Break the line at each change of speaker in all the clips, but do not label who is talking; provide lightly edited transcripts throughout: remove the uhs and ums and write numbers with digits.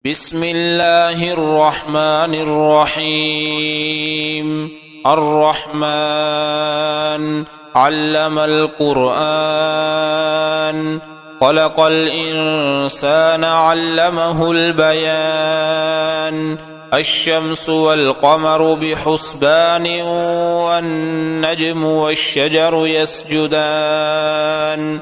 بسم الله الرحمن الرحيم. الرحمن علم القرآن، خلق الإنسان علمه البيان. الشمس والقمر بحسبان، والنجم والشجر يسجدان.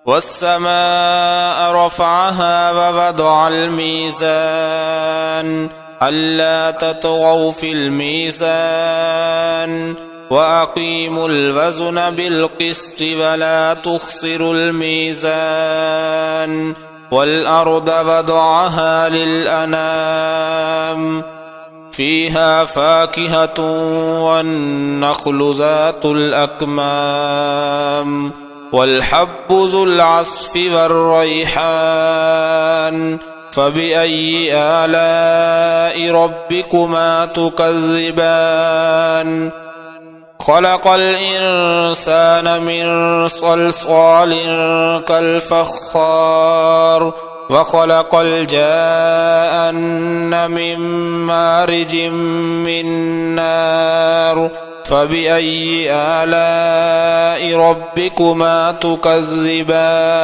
والسماء رفعها ووضع الميزان، ألا تطغوا في الميزان، وأقيموا الوزن بالقسط ولا تخسروا الميزان. والأرض وضعها للأنام، فيها فاكهة والنخل ذات الأكمام، والحب ذو العصف والريحان. فبأي آلاء ربكما تكذبان؟ خلق الإنسان من صلصال كالفخار، وخلق الجان من مارج من نار. فبأي آلاء ربكما تكذبان؟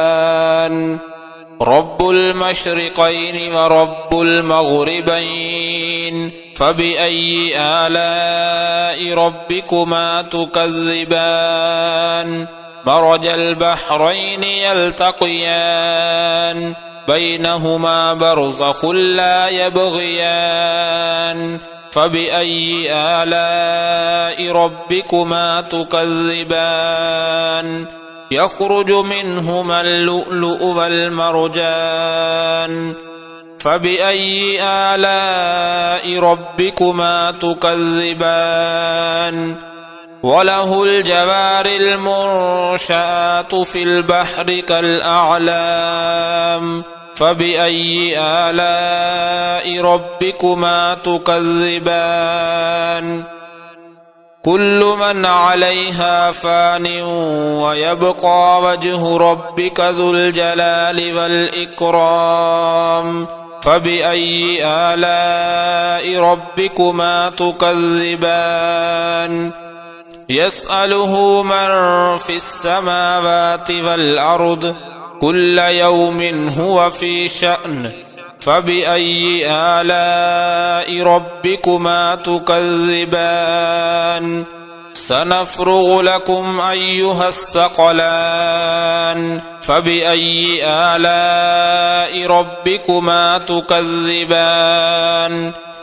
رب المشرقين ورب المغربين، فبأي آلاء ربكما تكذبان؟ مرج البحرين يلتقيان، بينهما برزخ لا يبغيان. فبأي آلاء ربكما تكذبان؟ يخرج منهما اللؤلؤ والمرجان. فبأي آلاء ربكما تكذبان؟ وله الجوار المنشآت في البحر كالأعلام. فبأي آلاء ربكما تكذبان؟ كل من عليها فان، ويبقى وجه ربك ذو الجلال والإكرام. فبأي آلاء ربكما تكذبان؟ يسأله من في السماوات والأرض، كل يوم هو في شأن. فبأي آلاء ربكما تكذبان؟ سنفرغ لكم أيها الثقلان. فبأي آلاء ربكما تكذبان؟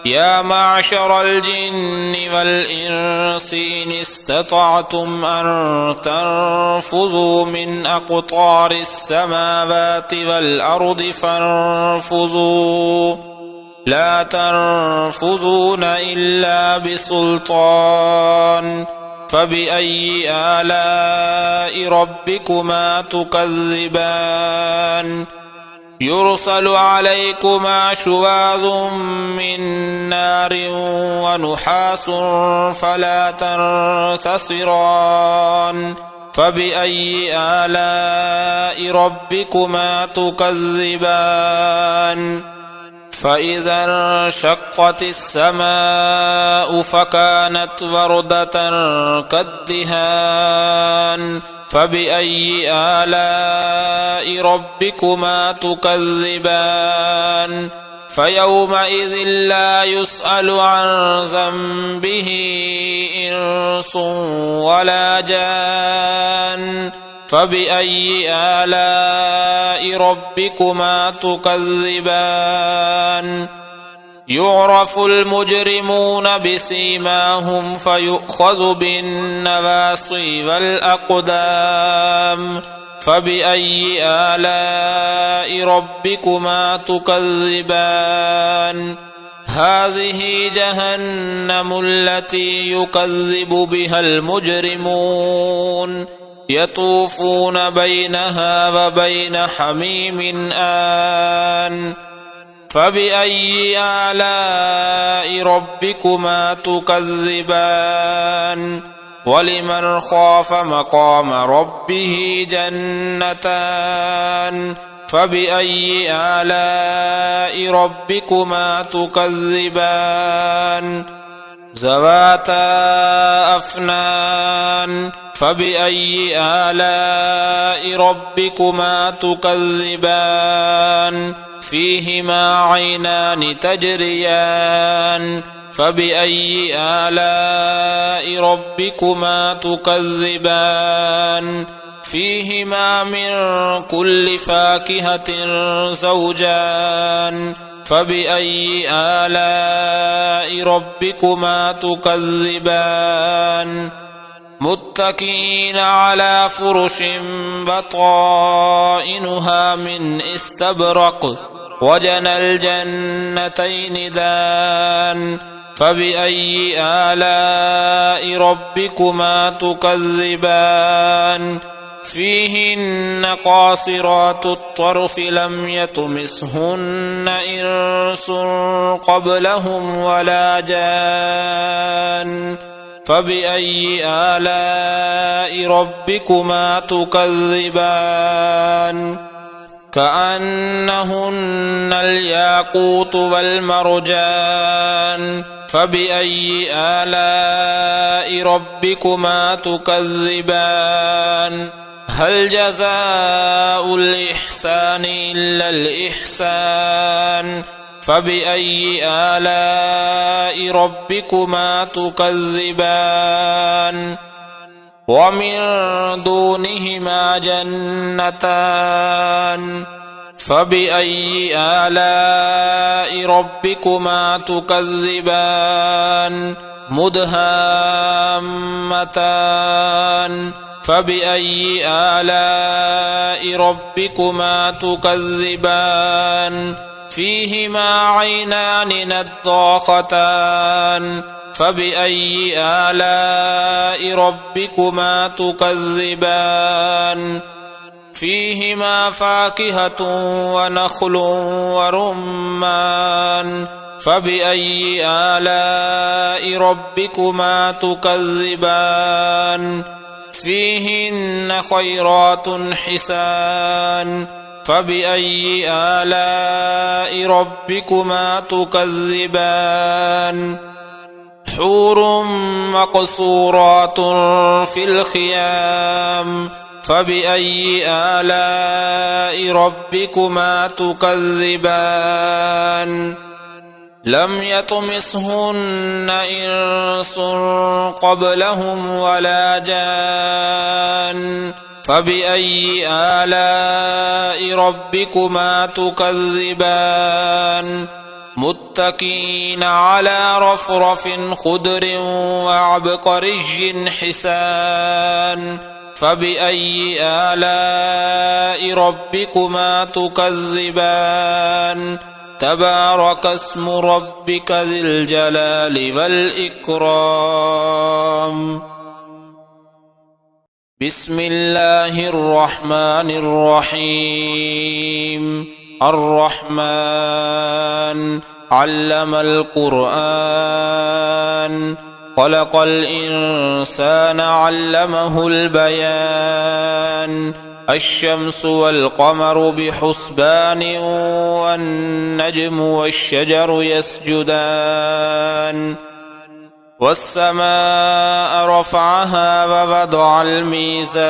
يا معشر الجن والإنس إن استطعتم أن تنفذوا من أقطار السماوات والأرض فانفذوا، لا تنفذون إلا بسلطان. فبأي آلاء ربكما تكذبان؟ يرسل عليكما شواظ من نار ونحاس فلا تنتصران. فبأي آلاء ربكما تكذبان؟ فإذا انشقت السماء فكانت وردة كالدهان. فبأي آلاء ربكما تكذبان؟ فيومئذ لا يسأل عن ذنبه إنس ولا جان. فبأي آلاء ربكما تكذبان؟ يعرف المجرمون بسيماهم فيؤخذ بالنواصي والأقدام. فبأي آلاء ربكما تكذبان؟ هذه جهنم التي يكذب بها المجرمون، يطوفون بينها وبين حميم آن. فبأي آلاء ربكما تكذبان؟ ولمن خاف مقام ربه جنتان، فبأي آلاء ربكما تكذبان ذواتا أفنان فبأي آلاء ربكما تكذبان فيهما عينان تجريان فبأي آلاء ربكما تكذبان فيهما من كل فاكهة زوجان فبأي آلاء ربكما تكذبان متكئين على فرش بطائنها من استبرق وجنى الجنتين دان فبأي آلاء ربكما تكذبان فيهن قاصرات الطرف لم يطمثهن إنس قبلهم ولا جان فبأي آلاء ربكما تكذبان كأنهن الياقوت والمرجان فبأي آلاء ربكما تكذبان هل جزاء الإحسان إلا الإحسان فبأي آلاء ربكما تكذبان ومن دونهما جنتان فبأي آلاء ربكما تكذبان مدهامتان فبأي آلاء ربكما تكذبان فيهما عينان نضاختان فبأي آلاء ربكما تكذبان فيهما فاكهة ونخل ورمان فبأي آلاء ربكما تكذبان فيهن خيرات حسان فبأي آلاء ربكما تكذبان حور مقصورات في الخيام فبأي آلاء ربكما تكذبان لم يطمثهن إنس قبلهم ولا جان فبأي آلاء ربكما تكذبان متكئين على رفرف خضر وعبقري حسان فبأي آلاء ربكما تكذبان تبارك اسم ربك ذي الجلال والإكرام بسم الله الرحمن الرحيم الرحمن علم القرآن خلق الإنسان علمه البيان الشمس والقمر بحسبان والنجم والشجر يسجدان والسماء رفعها ووضع الميزان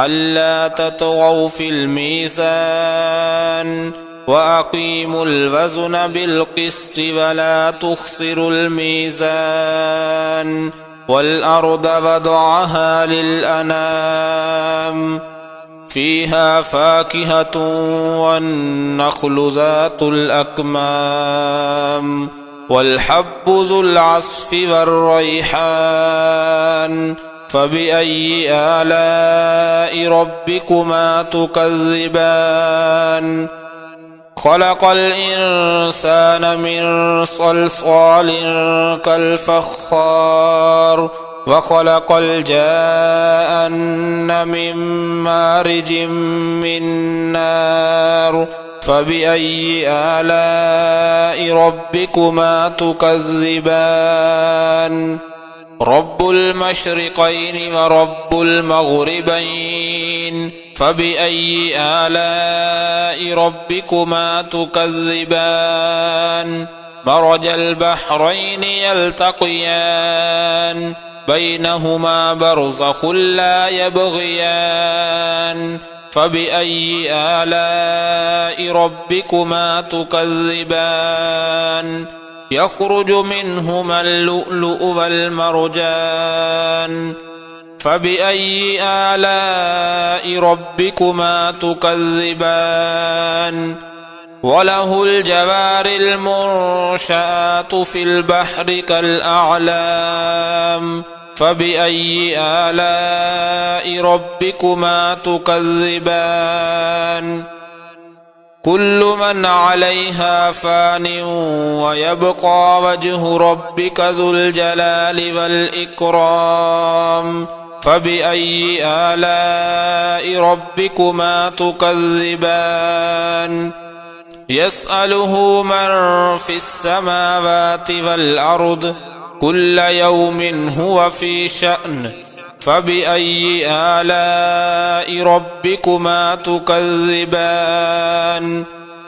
ألا تطغوا في الميزان وأقيموا الوزن بالقسط ولا تخسروا الميزان والأرض وضعها للأنام فيها فاكهة والنخل ذات الأكمام والحب ذو العصف والريحان فبأي آلاء ربكما تكذبان خلق الإنسان من صلصال كالفخار وخلق الجان من مارج من نار فبأي آلاء ربكما تكذبان رب المشرقين ورب المغربين فبأي آلاء ربكما تكذبان مرج البحرين يلتقيان بينهما برزخ لا يبغيان فبأي آلاء ربكما تكذبان يخرج منهما اللؤلؤ والمرجان فبأي آلاء ربكما تكذبان وله الجوار المنشآت في البحر كالأعلام فبأي آلاء ربكما تكذبان كل من عليها فان ويبقى وجه ربك ذو الجلال والإكرام فبأي آلاء ربكما تكذبان يسأله من في السماوات والأرض كل يوم هو في شأن فبأي آلاء ربكما تكذبان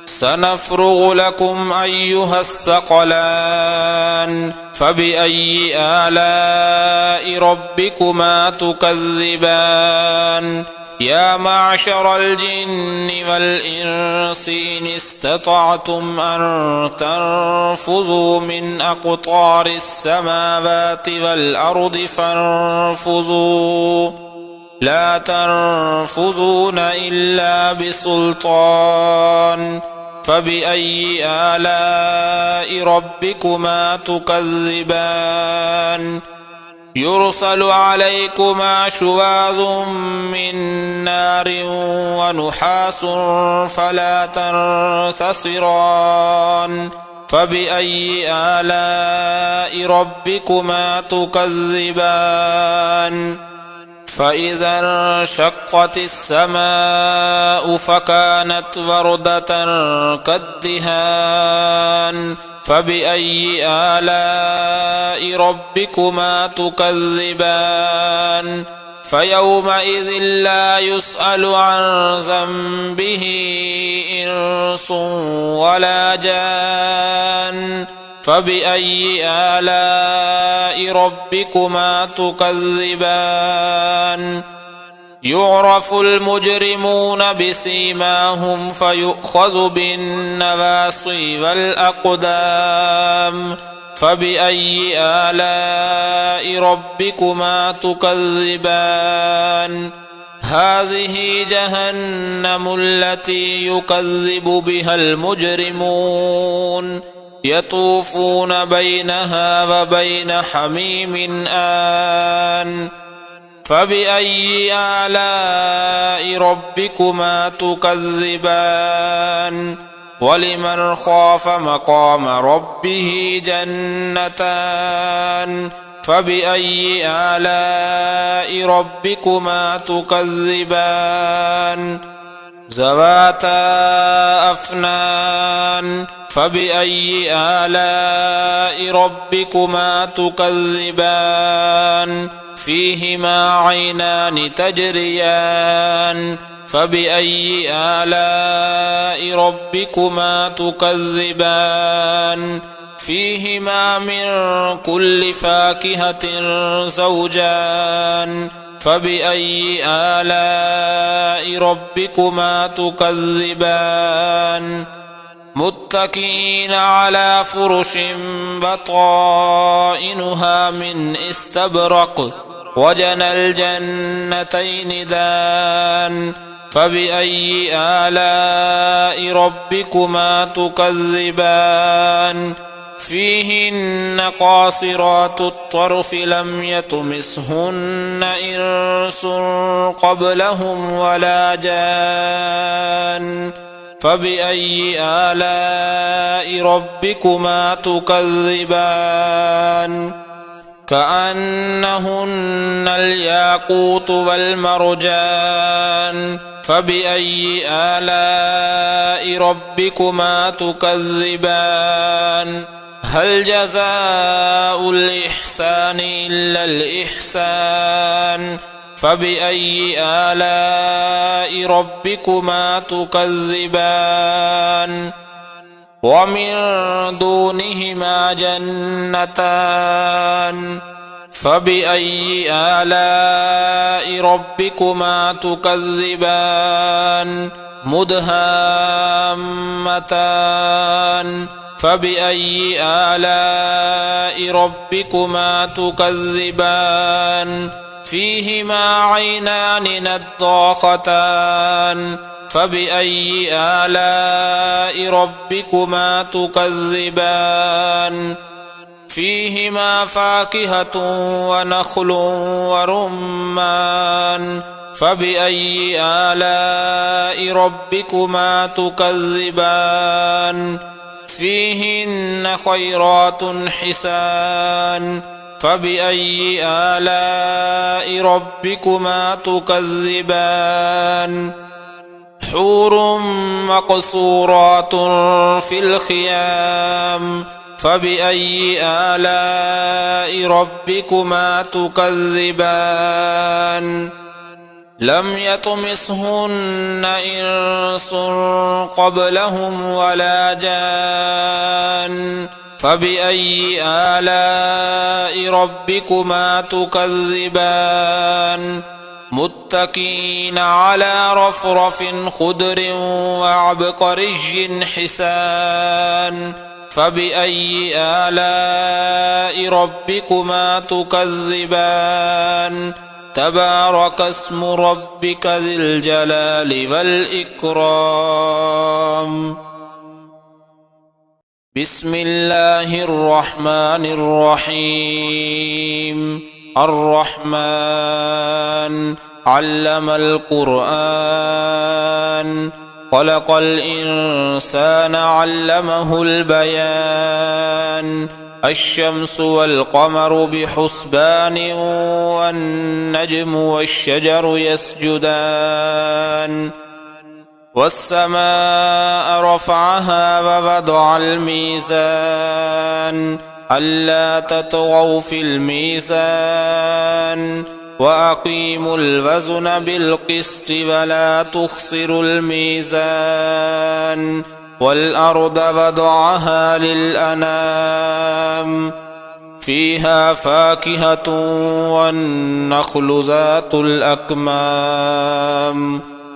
سنفرغ لكم أيها الثقلان فبأي آلاء ربكما تكذبان يا معشر الجن والإنس إن استطعتم أن تنفذوا من أقطار السماوات والأرض فانفذوا لا تنفذون إلا بسلطان فبأي آلاء ربكما تكذبان يرسل عليكما شواظ من نار ونحاس فلا تنتصران فبأي آلاء ربكما تكذبان فإذا انشقت السماء فكانت وردة كالدهان فبأي آلاء ربكما تكذبان فيومئذ لا يسأل عن ذنبه إنس ولا جان فبأي آلاء ربكما تكذبان يعرف المجرمون بسيماهم فيؤخذ بالنواصي والأقدام فبأي آلاء ربكما تكذبان هذه جهنم التي يكذب بها المجرمون يطوفون بينها وبين حميم آن فبأي آلاء ربكما تكذبان ولمن خاف مقام ربه جنتان فبأي آلاء ربكما تكذبان ذواتا أفنان فبأي آلاء ربكما تكذبان فيهما عينان تجريان فبأي آلاء ربكما تكذبان فيهما من كل فاكهة زوجان فبأي آلاء ربكما تكذبان متكئين على فرش بطائنها من استبرق وجنى الجنتين دان فبأي آلاء ربكما تكذبان فيهن قاصرات الطرف لم يطمثهن إنس قبلهم ولا جان فبأي آلاء ربكما تكذبان كأنهن الياقوت والمرجان فبأي آلاء ربكما تكذبان هل جزاء الإحسان إلا الإحسان فبأي آلاء ربكما تكذبان ومن دونهما جنتان فبأي آلاء ربكما تكذبان مدهامتان فبأي آلاء ربكما تكذبان فيهما عينان نضاختان فبأي آلاء ربكما تكذبان فيهما فاكهة ونخل ورمان فبأي آلاء ربكما تكذبان فيهن خيرات حسان فبأي آلاء ربكما تكذبان حور مقصورات في الخيام فبأي آلاء ربكما تكذبان لم يطمثهن إنس قبلهم ولا جان فبأي آلاء ربكما تكذبان متكئين على رفرف خضر وعبقري حسان فبأي آلاء ربكما تكذبان تبارك اسم ربك ذي الجلال والإكرام بسم الله الرحمن الرحيم الرحمن علم القرآن خلق الإنسان علمه البيان الشمس والقمر بحسبان والنجم والشجر يسجدان والسماء رفعها ووضع الميزان ألا تطغوا في الميزان وأقيموا الوزن بالقسط ولا تخسروا الميزان والأرض وضعها للأنام فيها فاكهة والنخل ذات الأكمام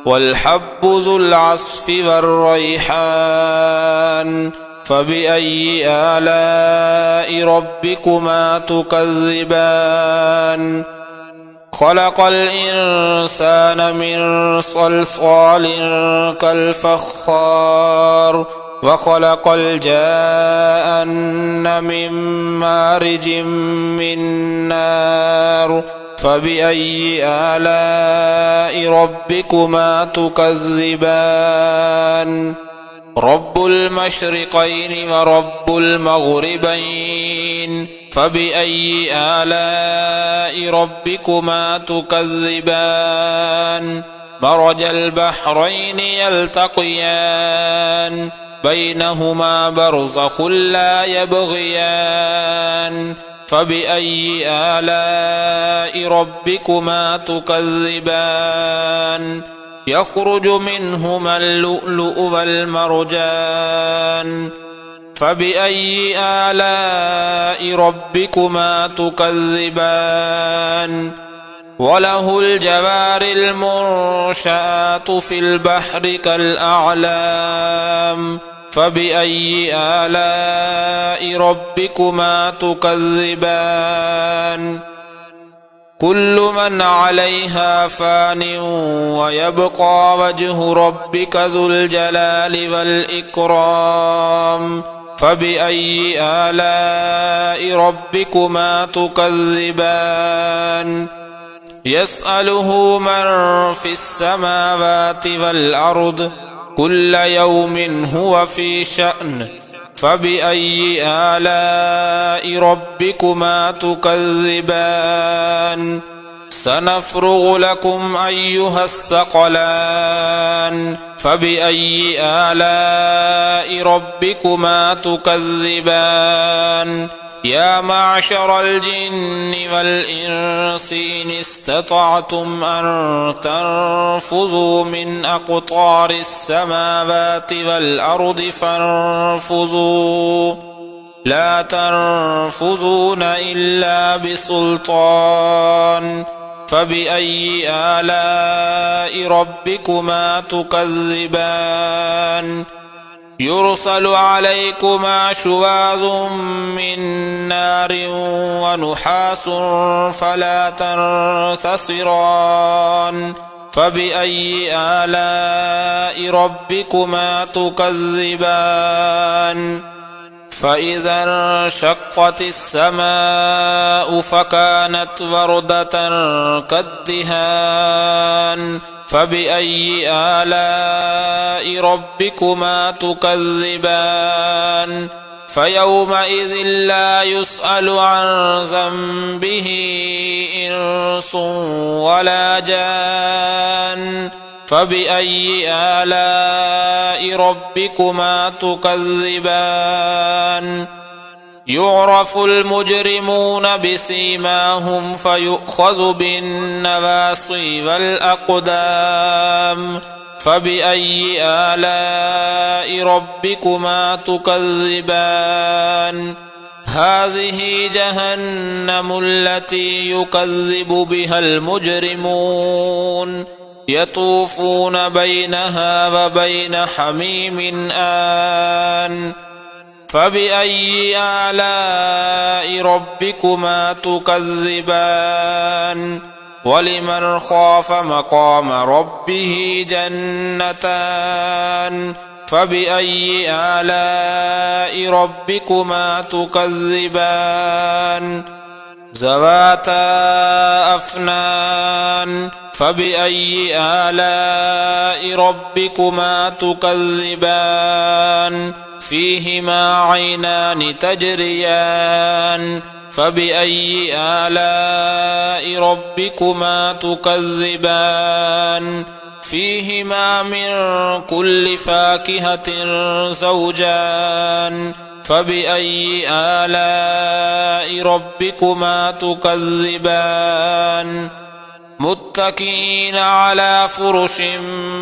والحب ذو العصف والريحان فبأي آلاء ربكما تكذبان خلق الإنسان من صلصال كالفخار وخلق الجان من مارج من نار فبأي آلاء ربكما تكذبان رب المشرقين ورب المغربين فبأي آلاء ربكما تكذبان مرج البحرين يلتقيان بينهما برزخ لا يبغيان فبأي آلاء ربكما تكذبان يخرج منهما اللؤلؤ والمرجان فبأي آلاء ربكما تكذبان وله الجوار المنشآت في البحر كالأعلام فبأي آلاء ربكما تكذبان كل من عليها فان ويبقى وجه ربك ذو الجلال والإكرام فبأي آلاء ربكما تكذبان يسأله من في السماوات والأرض كل يوم هو في شأن فبأي آلاء ربكما تكذبان سنفرغ لكم أيها الثقلان فبأي آلاء ربكما تكذبان يا معشر الجن والإنس إن استطعتم أن تنفذوا من أقطار السماوات والأرض فانفذوا لا تنفذون إلا بسلطان فبأي آلاء ربكما تكذبان يرسل عليكما شواظ من نار ونحاس فلا تنتصران فبأي آلاء ربكما تكذبان فإذا انشقت السماء فكانت وردة كالدهان فبأي آلاء ربكما تكذبان فيومئذ لا يسأل عن ذنبه إنس ولا جان فبأي آلاء ربكما تكذبان يعرف المجرمون بسيماهم فيؤخذ بالنواصي والأقدام فبأي آلاء ربكما تكذبان هذه جهنم التي يكذب بها المجرمون يطوفون بينها وبين حميم آن فبأي آلاء ربكما تكذبان ولمن خاف مقام ربه جنتان فبأي آلاء ربكما تكذبان ذواتا أفنان فبأي آلاء ربكما تكذبان فيهما عينان تجريان فبأي آلاء ربكما تكذبان فيهما من كل فاكهة زوجان فبأي آلاء ربكما تكذبان متكئين على فرش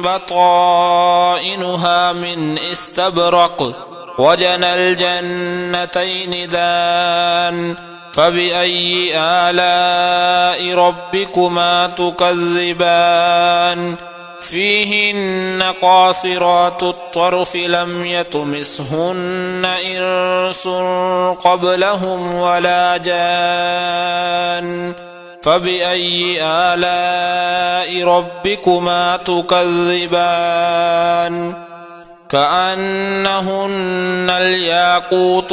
بطائنها من استبرق وجنى الجنتين دان فبأي آلاء ربكما تكذبان فيهن قاصرات الطرف لم يطمثهن إنس قبلهم ولا جان فبأي آلاء ربكما تكذبان كأنهن الياقوت